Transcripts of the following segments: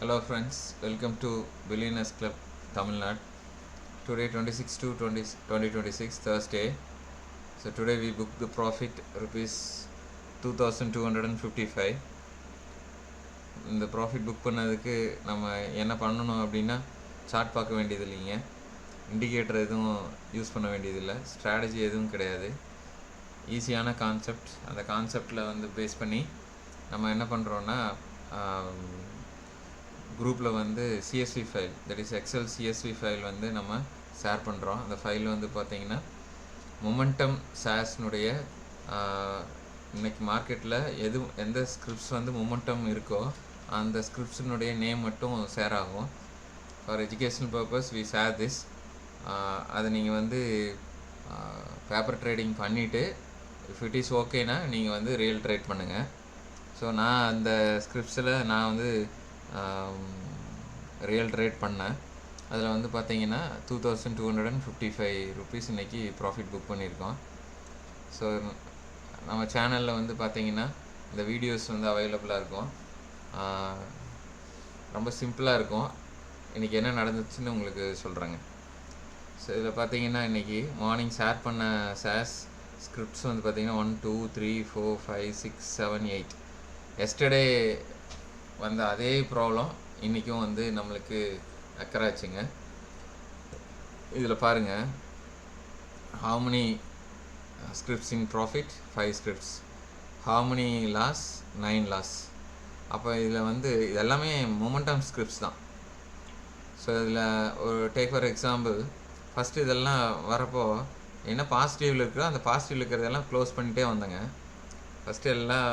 Hello friends, welcome to Billionaires Club Tamil Nadu. Today 26/2/2026 Thursday. So today we booked the profit rupees 2255. இந்த profit book பண்ணதுக்கு நம்ம என்ன பண்ணணும் அப்படின்னா chart பார்க்க வேண்டியது இல்லைங்க, இண்டிகேட்டர் எதுவும் யூஸ் பண்ண வேண்டியதில்லை, ஸ்ட்ராட்டஜி எதுவும் கிடையாது. ஈஸியான கான்செப்ட். அந்த கான்செப்டில் பேஸ் பண்ணி நம்ம என்ன பண்ணுறோன்னா குரூப்பில் CSV file, that is Excel CSV file நம்ம ஷேர் பண்ணுறோம். அந்த ஃபைல் பார்த்தீங்கன்னா மொமெண்டம் சாஸ்னுடைய இன்னைக்கு மார்க்கெட்டில் எந்த ஸ்கிரிப்ட்ஸ் மொமெண்டம் இருக்கோ அந்த ஸ்கிரிப்ட்ஸினுடைய நேம் மட்டும் ஷேர் ஆகும். For educational purpose we share this. அதை நீங்கள் பேப்பர் ட்ரேடிங் பண்ணிவிட்டு இஃப் இட் இஸ் ஓகேனா நீங்கள் ரியல் ட்ரேட் பண்ணுங்கள். ஸோ நான் அந்த ஸ்கிரிப்ட்ஸில் நான் ரியல் ட்ரேட் பண்ணேன். அதில் பார்த்தீங்கன்னா 2255 rupees இன்றைக்கி ப்ராஃபிட் புக் பண்ணியிருக்கோம். ஸோ நம்ம சேனலில் பார்த்தீங்கன்னா இந்த வீடியோஸ் அவைலபிளாக இருக்கும். ரொம்ப சிம்பிளாக இருக்கும். இன்றைக்கி என்ன நடந்துச்சுன்னு உங்களுக்கு சொல்கிறேங்க. ஸோ இதில் பார்த்தீங்கன்னா இன்றைக்கி மார்னிங் ஷேர் பண்ண சாஸ் ஸ்கிரிப்ட்ஸ் பார்த்தீங்கன்னா 1 2 3 4 5 6 7 8. எஸ்டர்டே அதே ப்ராப்ளம் இன்றைக்கும் நம்மளுக்கு அக்கறாச்சுங்க. இதில் பாருங்கள், how many scripts in profit? 5 scripts. how many loss? 9 loss. அப்போ இதில் இது எல்லாமே மொமெண்டம் ஸ்கிரிப்ட்ஸ் தான். ஸோ இதில் ஒரு டேக் ஃபார் எக்ஸாம்பிள், ஃபஸ்ட்டு இதெல்லாம் வரப்போ என்ன பாசிட்டிவில் இருக்கிறோ அந்த பாசிட்டிவில் இருக்கிறதெல்லாம் க்ளோஸ் பண்ணிகிட்டே வந்தேங்க. ஃபஸ்ட்டு எல்லாம்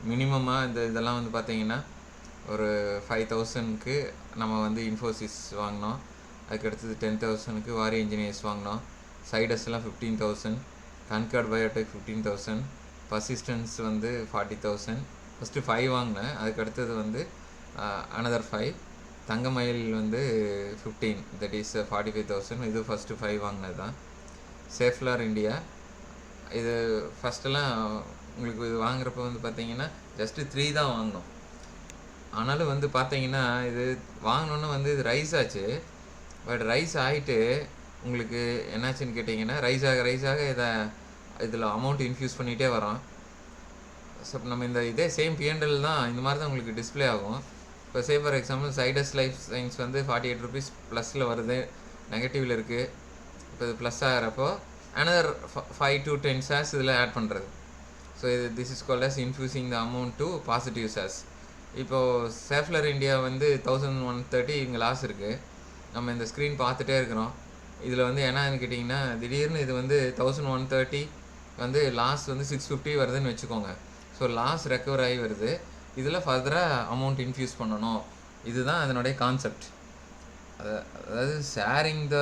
மினிமமாக இதெல்லாம் பார்த்தீங்கன்னா ஒரு 5000க்கு நம்ம இன்ஃபோசிஸ் வாங்கினோம். அதுக்கடுத்தது 10,000க்கு வாரி இன்ஜினியர்ஸ் வாங்கினோம். சைடஸ்லாம் 15,000, கன்கார்ட் பயோடெக் 15,000, பர்சிஸ்டன்ஸ் 40,000. ஃபஸ்ட்டு 5 வாங்கினேன். அதுக்கடுத்தது அனதர் 5. Thangamayil 15, that is 45,000. இது ஃபஸ்ட்டு 5 வாங்கினது தான். சேஃப்லார் இந்தியா இது ஃபஸ்ட்டெல்லாம் உங்களுக்கு இது வாங்குறப்போ பார்த்தீங்கன்னா ஜஸ்ட்டு 3 தான் வாங்கினோம். ஆனாலும் பார்த்தீங்கன்னா இது வாங்கினோன்னு இது ரைஸ் ஆச்சு. பட் ரைஸ் ஆகிட்டு உங்களுக்கு என்னாச்சுன்னு கேட்டிங்கன்னா ரைஸ் ஆக இதில் அமௌண்ட் இன்ஃப்யூஸ் பண்ணிகிட்டே வரோம். ஸோ நம்ம இதே சேம் பிஎன்எல் தான் இந்த மாதிரி தான் உங்களுக்கு டிஸ்பிளே ஆகும். இப்போ say for example Zydus Life Science 48 rupees ப்ளஸில் வருது, நெகட்டிவில் இருக்குது. இப்போ இது ப்ளஸ் ஆகிறப்போ அனதர் 5 to 10 shares இதில் ஆட் பண்ணுறது. So this is called as infusing the amount to positive shares. இப்போது சேஃப்லர் இந்தியா 1130 இங்கே லாஸ் இருக்குது. நம்ம இந்த ஸ்க்ரீன் பார்த்துட்டே இருக்கிறோம். இதில் என்னன்னு கேட்டிங்கன்னா திடீர்னு இது 1130 லாஸ் 650 வருதுன்னு வச்சுக்கோங்க. ஸோ லாஸ் ரெக்கவர் ஆகி வருது. இதில் ஃபர்தராக அமௌண்ட் இன்ஃப்யூஸ் பண்ணணும். இதுதான் அதனுடைய கான்செப்ட். அதாவது ஷேரிங் த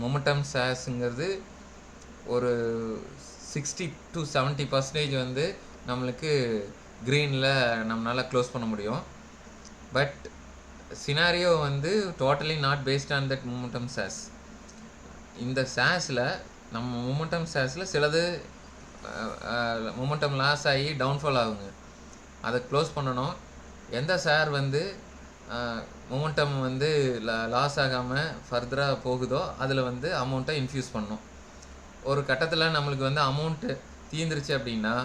மொமெண்டம் ஷேர்ஸுங்கிறது ஒரு 60 to 70% நம்மளுக்கு க்ரீனில் நம்மளால் க்ளோஸ் பண்ண முடியும். But scenario totally not based on that momentum shares. இந்த ஷேர்ஸில் நம்ம மொமெண்டம் ஷேர்ஸில் சிலது மொமெண்டம் லாஸ் ஆகி டவுன்ஃபால் ஆகுங்க. அதை க்ளோஸ் பண்ணணும். எந்த ஷேர் மொமெண்டம் லாஸ் ஆகாமல் ஃபர்தராக போகுதோ அதில் அமௌண்ட்டை இன்ஃப்யூஸ் பண்ணணும். ஒரு கட்டத்தில் நம்மளுக்கு அமௌண்ட்டு தீர்ந்துருச்சு அப்படின்னா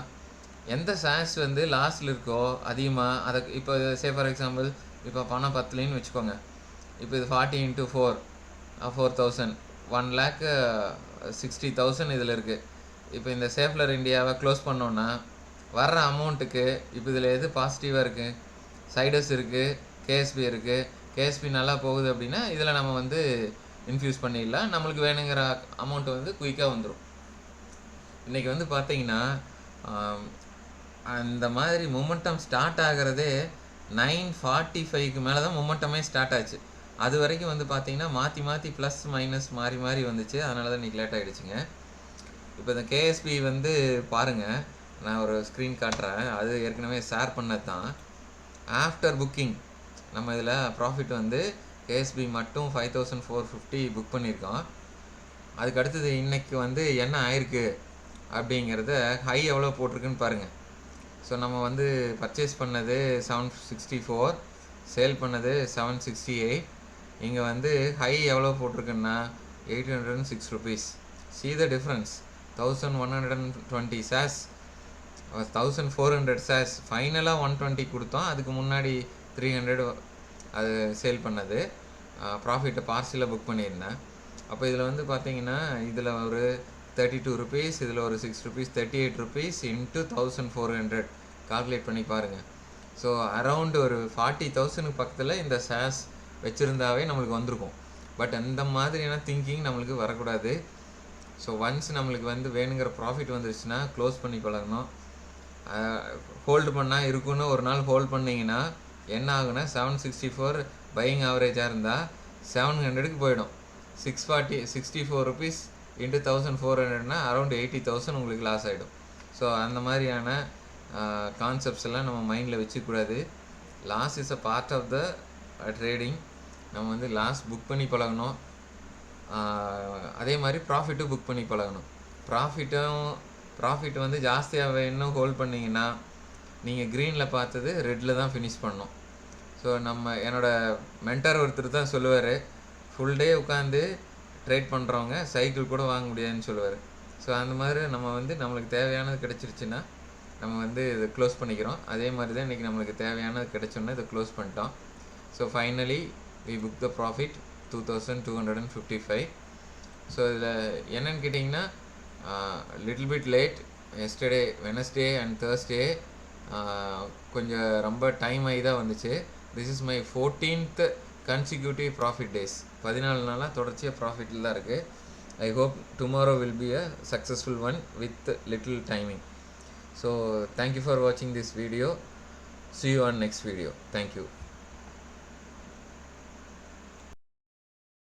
எந்த ஷேர்ஸ் லாஸ்ட்டில் இருக்கோ அதிகமாக அதை இப்போ சே ஃபார் எக்ஸாம்பிள் இப்போ பணம் 10 வச்சுக்கோங்க. இப்போ இது 40 into 4 4,000, 1,60,000 இதில் இருக்குது. இப்போ இந்த சேஃப்லர் இந்தியாவை க்ளோஸ் பண்ணோன்னா வர்ற அமௌண்ட்டுக்கு இப்போ இதில் எது பாசிட்டிவாக இருக்குது? சைடஸ் இருக்குது, கேஎஸ்பி இருக்குது. கேஎஸ்பி நல்லா போகுது அப்படின்னா இதில் நம்ம இன்ஃப்யூஸ் பண்ணிடலாம். நம்மளுக்கு வேணுங்கிற அமௌண்ட்டு குயிக்காக வந்துடும். இன்றைக்கி பார்த்தீங்கன்னா அந்த மாதிரி மொமெண்டம் ஸ்டார்ட் ஆகிறதே 9:45க்கு மேலே தான் மொமெண்டமே ஸ்டார்ட் ஆச்சு. அது வரைக்கும் பார்த்தீங்கன்னா மாற்றி ப்ளஸ் மைனஸ் மாறி வந்துச்சு. அதனால தான் இன்றைக்கி லேட் ஆகிடுச்சுங்க. இப்போ இந்த கேஎஸ்பி பாருங்கள், நான் ஒரு ஸ்க்ரீன் காட்டுறேன். அது ஏற்கனவே ஷேர் பண்ணது தான். ஆஃப்டர் புக்கிங் நம்ம இதில் ப்ராஃபிட் கேஎஸ்பி மட்டும் 5,450 புக் பண்ணியிருக்கோம். அதுக்கு அடுத்தது இன்றைக்கி என்ன ஆயிருக்கு அப்படிங்கிறத ஹை எவ்வளோ போட்டிருக்குன்னு பாருங்கள். ஸோ நம்ம பர்ச்சேஸ் பண்ணது 764, சேல் பண்ணது 768. இங்கே வந்து ஹை எவ்வளோ போட்டிருக்குன்னா 806 rupees. See the difference. 1120 shares, 1400 shares. ஃபைனலாக 120 கொடுத்தோம், அதுக்கு முன்னாடி 300 அது சேல் பண்ணது. ப்ராஃபிட்டை பார்சலாக புக் பண்ணியிருந்தேன். அப்போ இதில் வந்து பார்த்தீங்கன்னா இதில் ஒரு 32 rupees, இதில் ஒரு 6 rupees, 38 rupees into 1400 கால்குலேட் பண்ணி பாருங்கள். ஸோ அரவுண்ட் ஒரு 40,000 பக்கத்தில் இந்த ஷேர்ஸ் வச்சுருந்தாவே நம்மளுக்கு வந்திருக்கும். பட் அந்த மாதிரியான திங்கிங் நம்மளுக்கு வரக்கூடாது. ஸோ ஒன்ஸ் நம்மளுக்கு வந்து வேணுங்கிற ப்ராஃபிட் வந்துருச்சுன்னா க்ளோஸ் பண்ணி பழகணும். ஹோல்டு பண்ணால் இருக்குன்னு ஒரு நாள் ஹோல்ட் பண்ணிங்கன்னா என்ன ஆகுனா 764 பையிங் ஆவரேஜாக இருந்தால் 700க்கு போயிடும். 64 rupees into 1400னா அரௌண்ட் 80,000 உங்களுக்கு லாஸ் ஆகிடும். ஸோ அந்த மாதிரியான கான்செப்ட்ஸ் எல்லாம் நம்ம மைண்டில் வச்சுக்கூடாது. Loss is a part of the trading. நம்ம வந்து லாஸ் புக் பண்ணி பழகணும். அதே மாதிரி ப்ராஃபிட்டும் புக் பண்ணி பழகணும். ப்ராஃபிட் வந்து ஜாஸ்தியாக வேணும் ஹோல்ட் பண்ணிங்கன்னா நீங்கள் க்ரீனில் பார்த்தது ரெட்டில் தான் ஃபினிஷ் பண்ணணும். ஸோ என்னோடய மென்டார் ஒருத்தர் தான் சொல்லுவார், ஃபுல் டே உட்காந்து ட்ரேட் பண்ணுறவங்க சைக்கிள் கூட வாங்க முடியாதுன்னு சொல்லுவார். ஸோ அந்த மாதிரி நம்ம வந்து நம்மளுக்கு தேவையானது கிடச்சிருச்சுன்னா நம்ம வந்து இதை க்ளோஸ் பண்ணிக்கிறோம். அதே மாதிரி தான் இன்றைக்கி நம்மளுக்கு தேவையானது கிடச்சோன்னா இதை க்ளோஸ் பண்ணிட்டோம். So finally we book the profit 2255. So இதில் என்னென்னு கேட்டிங்கன்னா little bit late. Yesterday Wednesday and Thursday கொஞ்சம் ரொம்ப டைம் ஆகி தான் வந்துச்சு. This is my 14th consecutive profit days. 14 நாளாக தொடர்ச்சியாக ப்ராஃபிட்டில் தான் இருக்குது. I hope tomorrow will be a successful one with little timing. So thank you for வாட்சிங் this video. See you on next video. Thank you.